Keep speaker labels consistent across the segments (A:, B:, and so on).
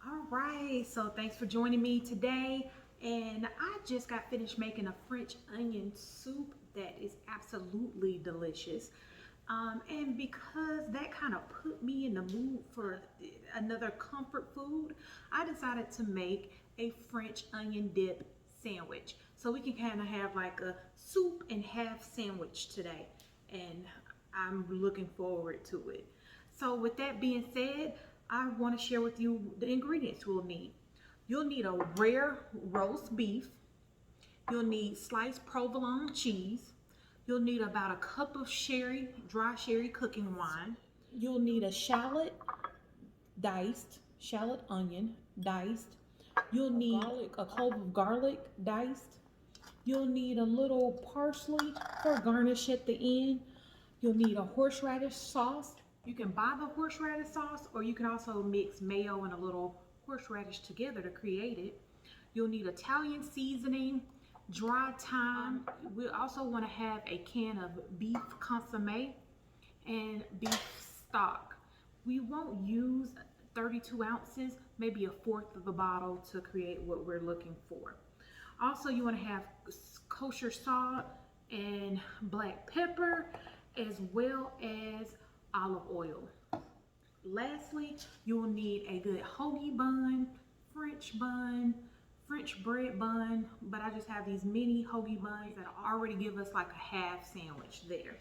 A: Alright, so thanks for joining me today. And I just got finished making a French onion soup that is absolutely delicious. And because that kind of put me in the mood for another comfort food, I decided to make a French onion dip sandwich. So we can kind of have like a soup and half sandwich today. And I'm looking forward to it. So with that being said, I want to share with you the ingredients we'll need. You'll need a rare roast beef. You'll need sliced provolone cheese. You'll need about a cup of sherry, dry sherry cooking wine. You'll need a shallot diced, shallot onion diced. You'll need a clove of garlic diced. You'll need a little parsley for garnish at the end. You'll need a horseradish sauce. You can buy the horseradish sauce, or you can also mix mayo and a little horseradish together to create it. You'll need Italian seasoning, dry thyme. We also want to have a can of beef consomme and beef stock. We won't use 32 ounces, maybe a fourth of a bottle to create what we're looking for. Also, you want to have kosher salt and black pepper, as well as olive oil. Lastly, you will need a good hoagie bun, French bread bun, but I just have these mini hoagie buns that already give us like a half sandwich there.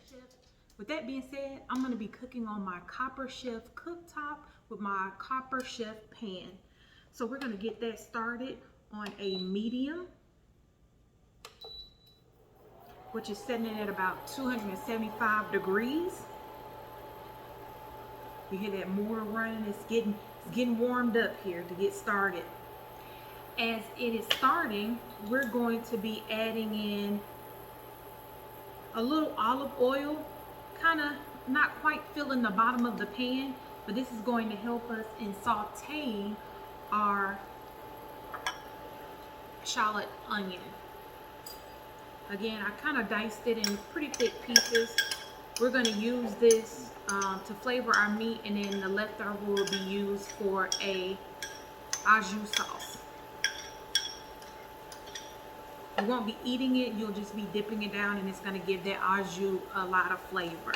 A: With that being said, I'm going to be cooking on my Copper Chef cooktop with my Copper Chef pan. So we're going to get that started on a medium, which is setting it at about 275 degrees. You hear that mortar running? It's getting warmed up here to get started. As it is starting, we're going to be adding in a little olive oil, kind of not quite filling the bottom of the pan, but this is going to help us in sauteing our shallot onion. Again, I kind of diced it in pretty thick pieces. We're going to use this to flavor our meat, and then the leftover will be used for a au jus sauce. You won't be eating it, you'll just be dipping it down, and it's going to give that au jus a lot of flavor.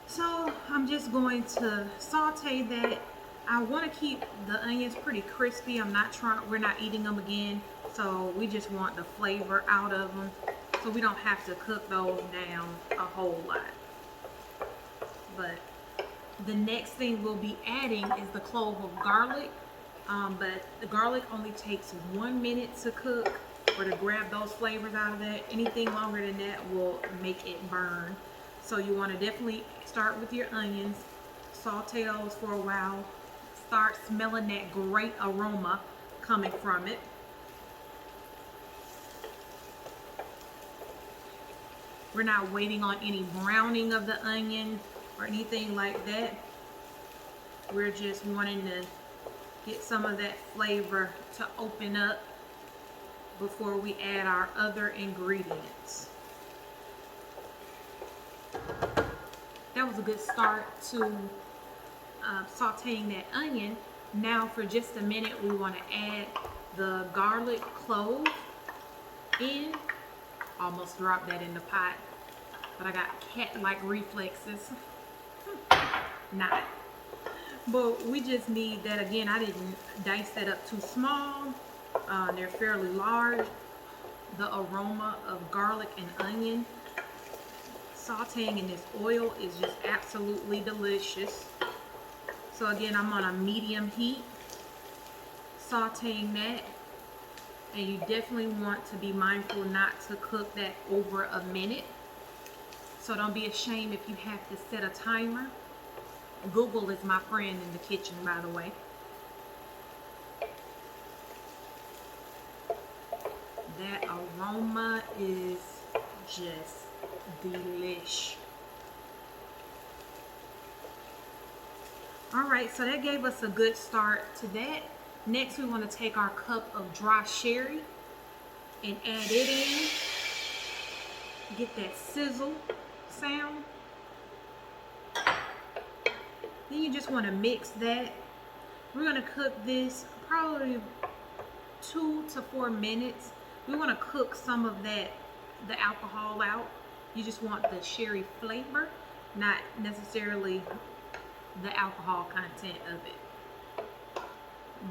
A: So I'm just going to saute that. I want to keep the onions pretty crispy. We're not eating them again, so we just want the flavor out of them, so we don't have to cook those down a whole lot. But the next thing we'll be adding is the clove of garlic, but the garlic only takes 1 minute to cook or to grab those flavors out of that. Anything longer than that will make it burn. So you want to definitely start with your onions, saute those for a while, start smelling that great aroma coming from it. We're not waiting on any browning of the onion or anything like that. We're just wanting to get some of that flavor to open up before we add our other ingredients. That was a good start to sauteing that onion. Now for just a minute, we want to add the garlic clove in. Almost dropped that in the pot, but I got cat-like reflexes. Not. But we just need that. Again, I didn't dice that up too small. They're fairly large. The aroma of garlic and onion sauteing in this oil is just absolutely delicious. So again, I'm on a medium heat sauteing that, and you definitely want to be mindful not to cook that over a minute. So don't be ashamed if you have to set a timer. Google is my friend in the kitchen, by the way. That aroma is just delish. All right, so that gave us a good start to that. Next, we want to take our cup of dry sherry and add it in. Get that sizzle sound. Then you just want to mix that. We're going to cook this probably 2 to 4 minutes. We want to cook some of that, the alcohol out. You just want the sherry flavor, not necessarily the alcohol content of it.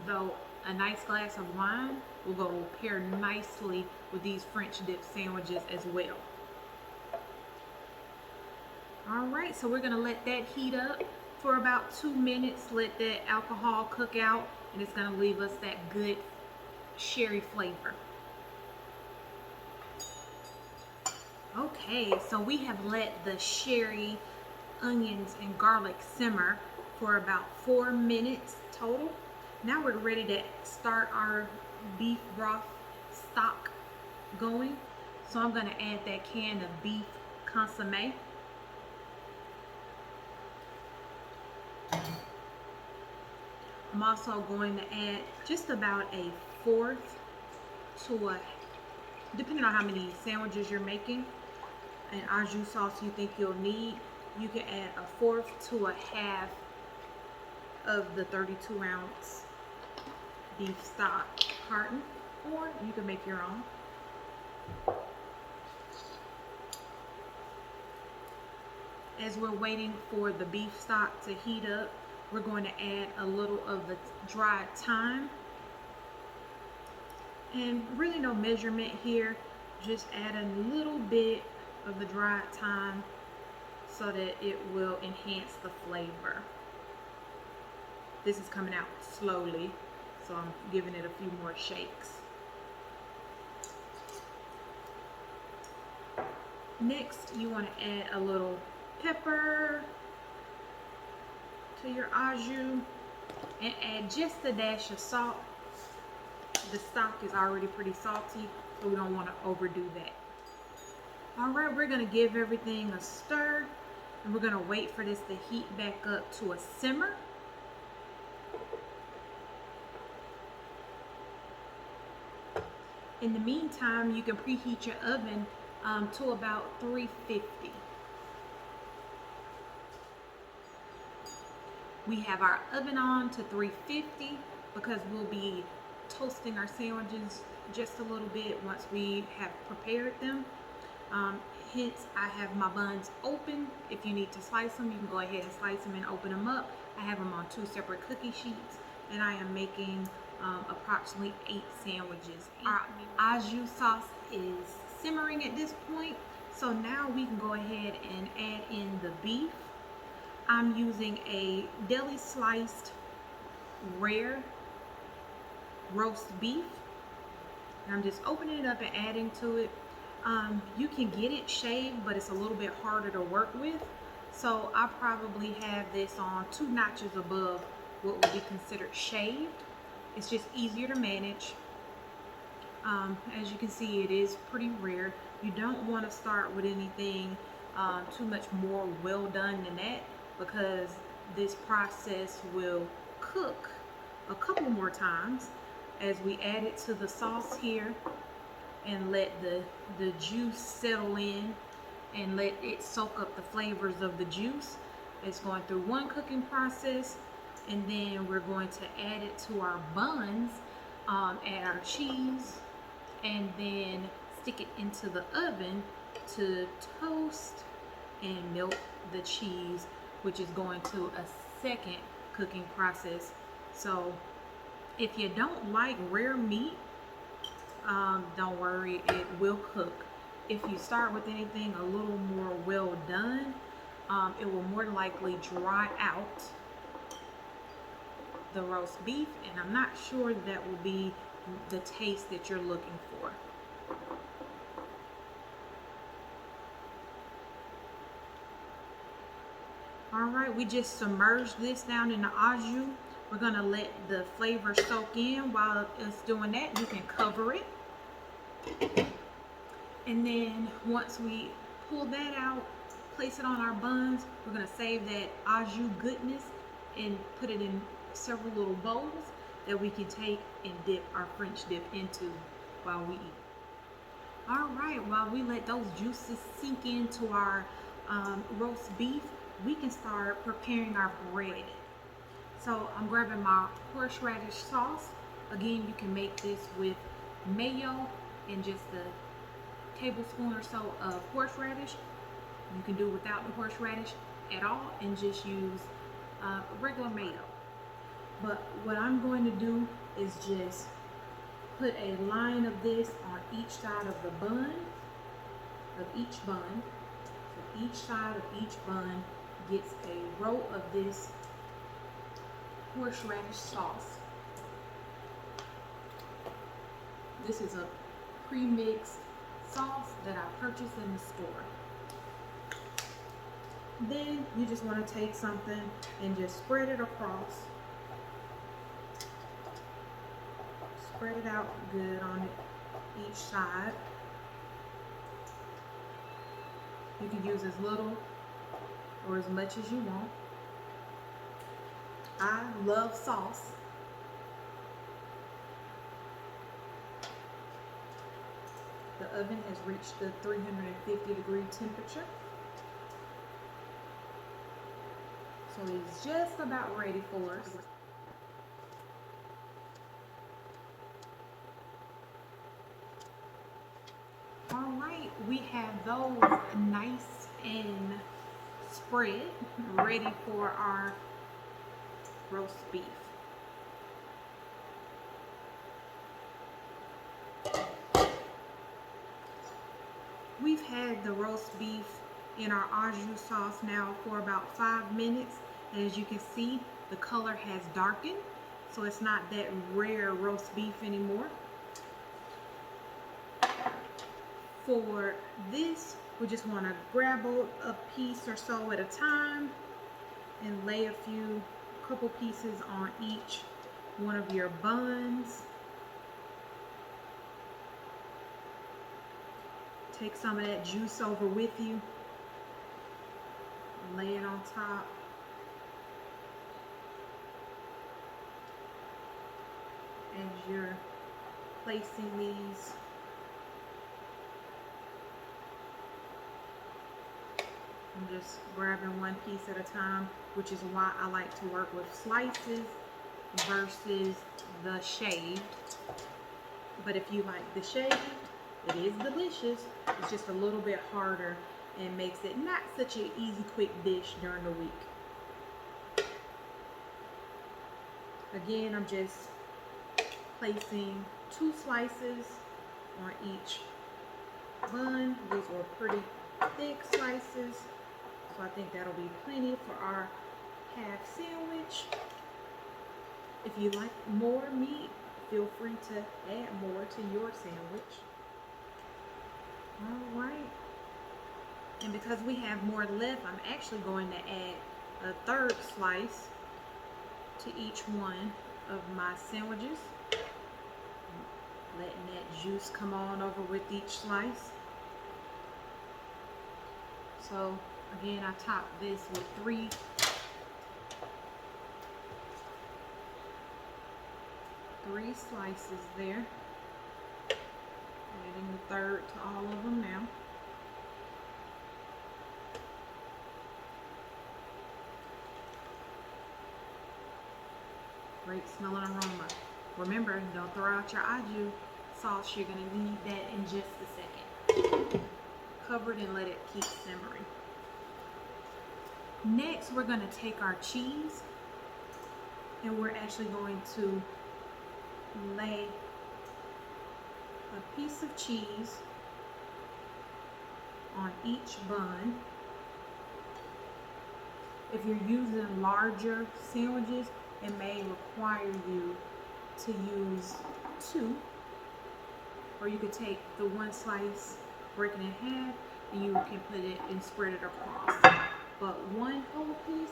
A: Though a nice glass of wine will go pair nicely with these French dip sandwiches as well. All right, so we're gonna let that heat up for about 2 minutes, let that alcohol cook out, and it's gonna leave us that good sherry flavor. Okay, so we have let the sherry, onions, and garlic simmer for about 4 minutes total. Now we're ready to start our beef broth stock going. So I'm gonna add that can of beef consomme. I'm also going to add just about a fourth to a, depending on how many sandwiches you're making, and au jus sauce you think you'll need, you can add a fourth to a half of the 32-ounce beef stock carton, or you can make your own. As we're waiting for the beef stock to heat up, we're going to add a little of the dried thyme. And really no measurement here, just add a little bit of the dried thyme so that it will enhance the flavor. This is coming out slowly, so I'm giving it a few more shakes. Next, you want to add a little pepper to your au jus and add just a dash of salt. The stock is already pretty salty, so we don't want to overdo that. All right, we're going to give everything a stir, and we're going to wait for this to heat back up to a simmer. In the meantime, you can preheat your oven to about 350. We have our oven on to 350 because we'll be toasting our sandwiches just a little bit once we have prepared them. Hence, I have my buns open. If you need to slice them, you can go ahead and slice them and open them up. I have them on 2 separate cookie sheets, and I am making approximately 8 sandwiches. Our au jus sauce is simmering at this point, so now we can go ahead and add in the beef. I'm using a deli sliced rare roast beef, and I'm just opening it up and adding to it. You can get it shaved, but it's a little bit harder to work with, so I probably have this on 2 notches above what would be considered shaved. It's just easier to manage. As you can see, it is pretty rare. You don't want to start with anything too much more well done than that, because this process will cook a couple more times as we add it to the sauce here and let the juice settle in and let it soak up the flavors of the juice. It's going through one cooking process, and then we're going to add it to our buns, add our cheese, and then stick it into the oven to toast and melt the cheese, which is going to a second cooking process. So if you don't like rare meat, don't worry, it will cook. If you start with anything a little more well done, it will more likely dry out the roast beef, and I'm not sure that will be the taste that you're looking for. All right, we just submerged this down in the au jus. We're gonna let the flavor soak in. While it's doing that, you can cover it. And then once we pull that out, place it on our buns. We're gonna save that au jus goodness and put it in several little bowls that we can take and dip our French dip into while we eat. All right, while we let those juices sink into our roast beef, we can start preparing our bread. So I'm grabbing my horseradish sauce. Again, you can make this with mayo and just a tablespoon or so of horseradish. You can do it without the horseradish at all and just use regular mayo. But what I'm going to do is just put a line of this on each side of the bun, of each bun. So each side of each bun gets a row of this horseradish sauce. This is a pre-mixed sauce that I purchased in the store. Then you just want to take something and just spread it across. Spread it out good on each side. You can use as little or as much as you want. I love sauce. The oven has reached the 350-degree temperature. So it's just about ready for us. All right, we have those nice and spread, ready for our roast beef. We've had the roast beef in our au jus sauce now for about 5 minutes, and as you can see, the color has darkened, so it's not that rare roast beef anymore. For this, we just want to grab a piece or so at a time and lay a couple pieces on each one of your buns. Take some of that juice over with you, lay it on top. As you're placing these, I'm just grabbing one piece at a time, which is why I like to work with slices versus the shaved. But if you like the shaved, it is delicious. It's just a little bit harder and makes it not such an easy, quick dish during the week. Again, I'm just placing 2 slices on each bun. These were pretty thick slices, so I think that'll be plenty for our half sandwich. If you like more meat, feel free to add more to your sandwich. All right, and because we have more left, I'm actually going to add a 3rd slice to each one of my sandwiches, letting that juice come on over with each slice. So again, I topped this with 3 slices there. Adding the 3rd to all of them now. Great smelling aroma. Remember, don't throw out your au jus sauce. You're going to need that in just a second. Cover it and let it keep simmering. Next, we're going to take our cheese and we're actually going to lay a piece of cheese on each bun. If you're using larger sandwiches, it may require you to use 2, or you could take the 1 slice, break it in half, and you can put it and spread it across. But 1 whole piece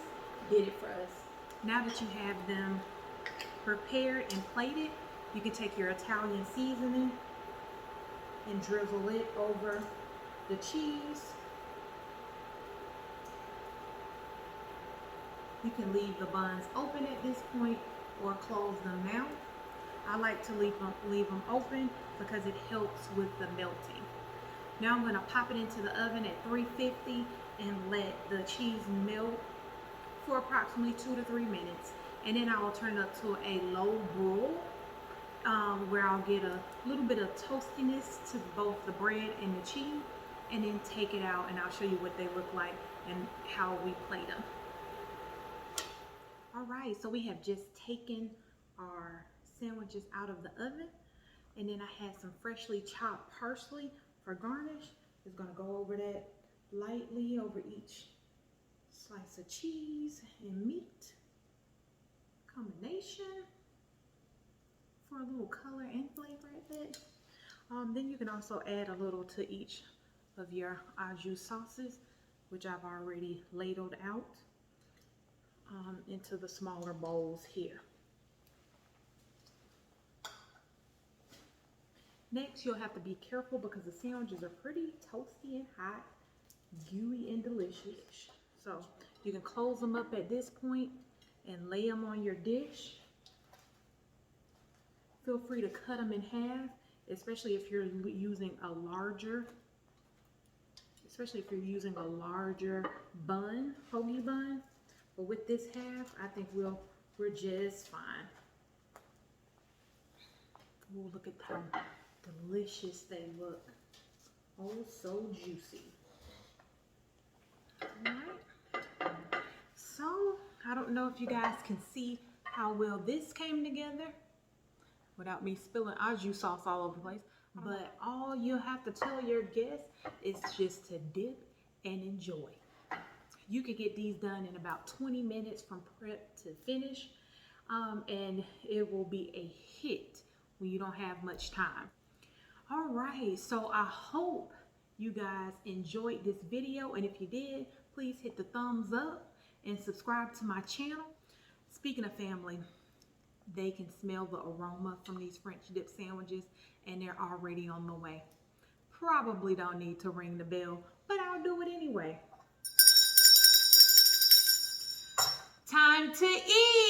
A: did it for us. Now that you have them prepared and plated, you can take your Italian seasoning and drizzle it over the cheese. You can leave the buns open at this point or close them now. I like to leave them open because it helps with the melting. Now I'm going to pop it into the oven at 350 and let the cheese melt for approximately 2 to 3 minutes. And then I will turn it up to a low broil where I'll get a little bit of toastiness to both the bread and the cheese, and then take it out and I'll show you what they look like and how we plate them. All right, so we have just taken our sandwiches out of the oven, and then I had some freshly chopped parsley for garnish. Just gonna go over that lightly over each slice of cheese and meat combination for a little color and flavor at that. Then you can also add a little to each of your au jus sauces, which I've already ladled out into the smaller bowls here. Next, you'll have to be careful because the sandwiches are pretty toasty and hot, gooey and delicious. So you can close them up at this point and lay them on your dish. Feel free to cut them in half, especially if you're using a larger bun, hoagie bun. But with this half, I think we're just fine. Oh, look at how delicious they look. Oh, so juicy. All right. So, I don't know if you guys can see how well this came together without me spilling au jus sauce all over the place. But all you have to tell your guests is just to dip and enjoy. You can get these done in about 20 minutes from prep to finish, and it will be a hit when you don't have much time. All right, so I hope you guys enjoyed this video, and if you did, please hit the thumbs up and subscribe to my channel. Speaking of family, they can smell the aroma from these French dip sandwiches, and they're already on the way. Probably don't need to ring the bell, but I'll do it anyway. Time to eat!